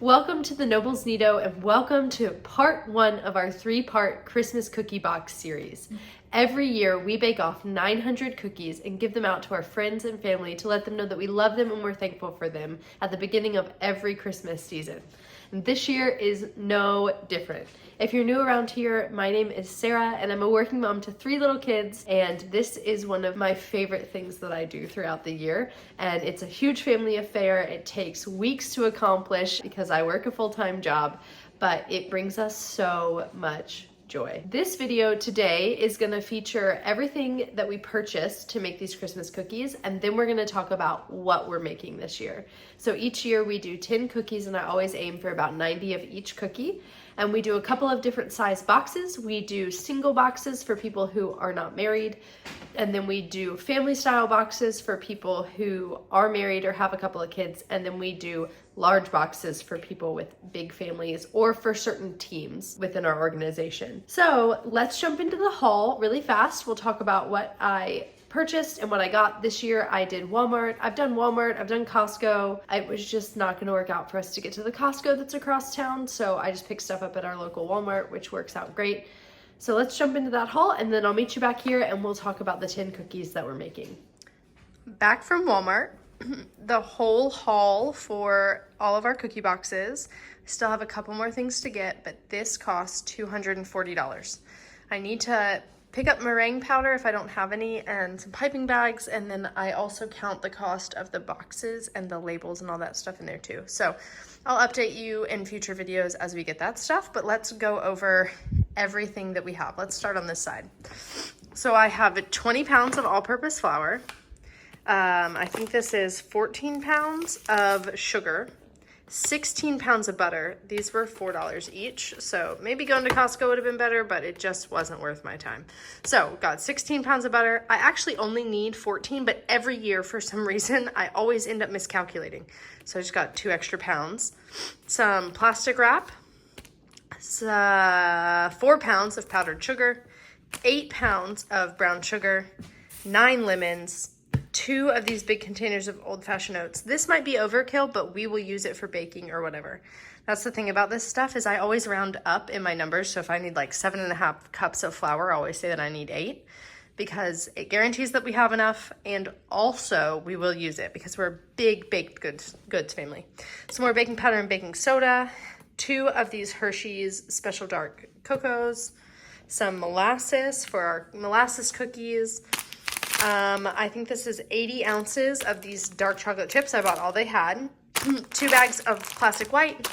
Welcome to the Nobles Nido and welcome to part 1 of our 3-part Christmas cookie box series. Every year we bake off 900 cookies and give them out to our friends and family to let them know that we love them and we're thankful for them at the beginning of every Christmas season. And this year is no different. If you're new around here, my name is Sarah and I'm a working mom to 3 little kids, and this is one of my favorite things that I do throughout the year. And it's a huge family affair. It takes weeks to accomplish because I work a full-time job, but it brings us so much joy. This video today is going to feature everything that we purchased to make these Christmas cookies, and then we're going to talk about what we're making this year. So each year we do 10 cookies and I always aim for about 90 of each cookie. And we do a couple of different size boxes. We do single boxes for people who are not married. And then we do family style boxes for people who are married or have a couple of kids. And then we do large boxes for people with big families or for certain teams within our organization. So let's jump into the haul really fast. We'll talk about what I purchased and what I got this year. I did Walmart. I've done Costco. It was just not going to work out for us to get to the Costco that's across town, so I just picked stuff up at our local Walmart, which works out great. So let's jump into that haul and then I'll meet you back here and we'll talk about the 10 cookies that we're making. Back from Walmart, the whole haul for all of our cookie boxes. Still have a couple more things to get, but this costs $240. I need to pick up meringue powder if I don't have any and some piping bags, and then I also count the cost of the boxes and the labels and all that stuff in there too. So I'll update you in future videos as we get that stuff, but let's go over everything that we have. Let's start on this side. So I have 20 pounds of all-purpose flour. I think this is 14 pounds of sugar, 16 pounds of butter. These were $4 each, so maybe going to Costco would have been better, but it just wasn't worth my time. So got 16 pounds of butter. I actually only need 14, but every year for some reason I always end up miscalculating. So I just got 2 extra pounds. Some plastic wrap, 4 pounds of powdered sugar, 8 pounds of brown sugar, 9 lemons, 2 of these big containers of old-fashioned oats. This might be overkill, but we will use it for baking or whatever. That's the thing about this stuff, is I always round up in my numbers. So if I need like 7.5 cups of flour, I always say that I need 8, because it guarantees that we have enough, and also we will use it because we're a big baked goods family. Some more baking powder and baking soda, 2 of these Hershey's Special Dark Cocos, some molasses for our molasses cookies. I think this is 80 ounces of these dark chocolate chips. I bought all they had. 2 bags of plastic white,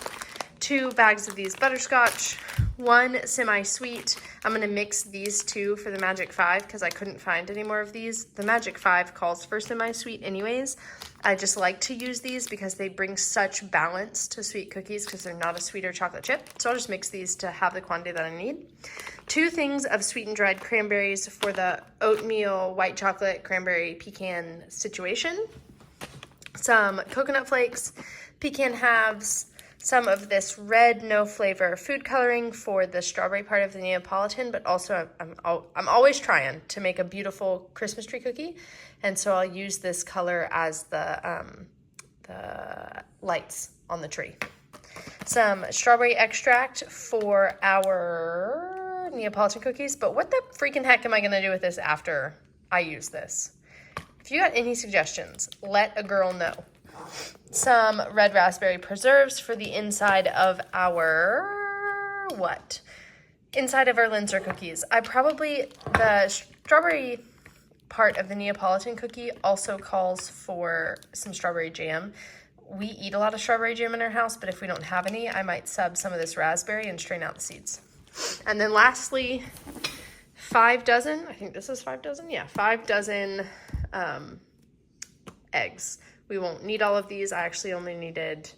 2 bags of these butterscotch, 1 semi-sweet. I'm going to mix these 2 for the Magic 5 because I couldn't find any more of these. The Magic 5 calls for semi-sweet anyways. I just like to use these because they bring such balance to sweet cookies because they're not a sweet or chocolate chip. So I'll just mix these to have the quantity that I need. 2 things of sweetened dried cranberries for the oatmeal white chocolate cranberry pecan situation. Some coconut flakes, pecan halves, some of this red no flavor food coloring for the strawberry part of the Neapolitan, but also I'm always trying to make a beautiful Christmas tree cookie, and so I'll use this color as the lights on the tree. Some strawberry extract for our Neapolitan cookies, but what the freaking heck am I gonna do with this after I use this? If you got any suggestions, let a girl know. Some red raspberry preserves for the inside of our, inside of our Linzer cookies. The strawberry part of the Neapolitan cookie also calls for some strawberry jam. We eat a lot of strawberry jam in our house, but if we don't have any, I might sub some of this raspberry and strain out the seeds. And then lastly, 5 dozen, I think this is 5 dozen? Yeah, 5 dozen eggs. We won't need all of these. I actually only needed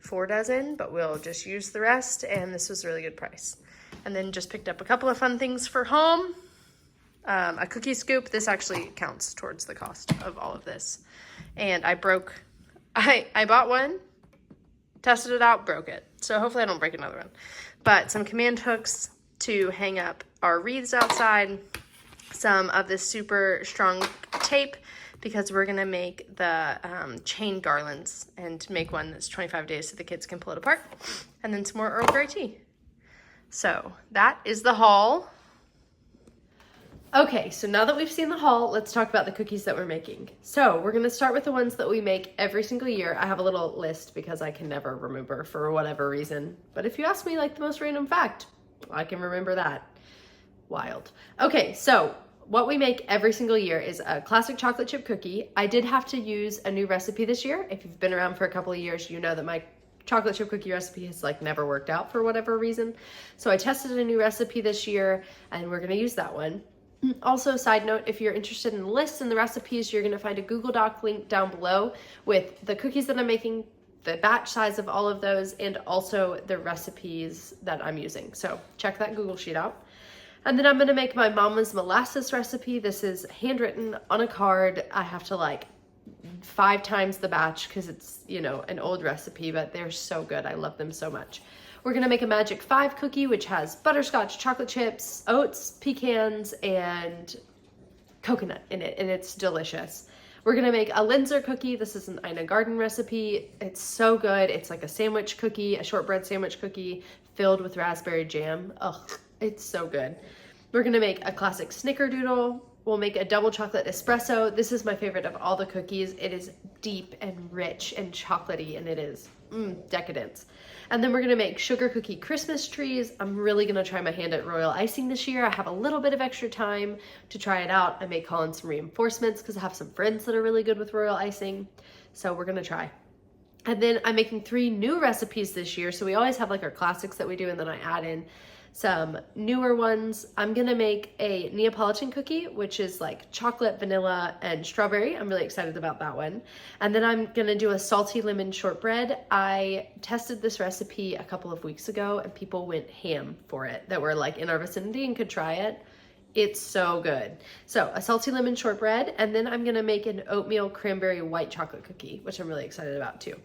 4 dozen, but we'll just use the rest, and this was a really good price. And then just picked up a couple of fun things for home. A cookie scoop. This actually counts towards the cost of all of this. And I bought one, tested it out, broke it. So hopefully I don't break another one. But some command hooks to hang up our wreaths outside, some of this super strong tape because we're gonna make the chain garlands and make one that's 25 days so the kids can pull it apart. And then some more Earl Grey tea. So that is the haul. Okay, so now that we've seen the haul, let's talk about the cookies that we're making. So we're gonna start with the ones that we make every single year. I have a little list because I can never remember for whatever reason. But if you ask me like the most random fact, I can remember that. Wild. Okay, so what we make every single year is a classic chocolate chip cookie. I did have to use a new recipe this year. If you've been around for a couple of years, you know that my chocolate chip cookie recipe has like never worked out for whatever reason. So I tested a new recipe this year and we're gonna use that one. Also, side note, if you're interested in the lists and the recipes, you're gonna find a Google Doc link down below with the cookies that I'm making, the batch size of all of those, and also the recipes that I'm using. So check that Google sheet out. And then I'm gonna make my mama's molasses recipe. This is handwritten on a card. I have to like 5 times the batch because it's, you know, an old recipe, but they're so good. I love them so much. We're gonna make a Magic 5 cookie, which has butterscotch, chocolate chips, oats, pecans, and coconut in it, and it's delicious. We're gonna make a Linzer cookie. This is an Ina Garten recipe. It's so good. It's like a sandwich cookie, a shortbread sandwich cookie filled with raspberry jam. Ugh, it's so good. We're gonna make a classic snickerdoodle. We'll make a double chocolate espresso. This is my favorite of all the cookies. It is deep and rich and chocolatey, and it is decadence. And then we're gonna make sugar cookie Christmas trees. I'm really gonna try my hand at royal icing this year. I have a little bit of extra time to try it out. I may call in some reinforcements because I have some friends that are really good with royal icing. So we're gonna try. And then I'm making 3 new recipes this year. So we always have like our classics that we do, and then I add in some newer ones. I'm gonna make a Neapolitan cookie, which is like chocolate, vanilla, and strawberry. I'm really excited about that one. And then I'm gonna do a salty lemon shortbread. I tested this recipe a couple of weeks ago and people went ham for it that were like in our vicinity and could try it. It's so good. So a salty lemon shortbread, and then I'm gonna make an oatmeal cranberry white chocolate cookie, which I'm really excited about too.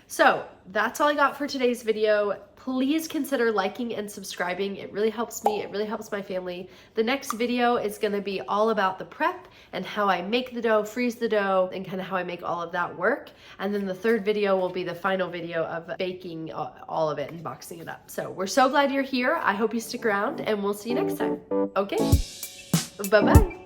So that's all I got for today's video. Please consider liking and subscribing. It really helps me. It really helps my family. The next video is gonna be all about the prep and how I make the dough, freeze the dough, and kind of how I make all of that work. And then the third video will be the final video of baking all of it and boxing it up. So we're so glad you're here. I hope you stick around and we'll see you next time. Okay, bye-bye.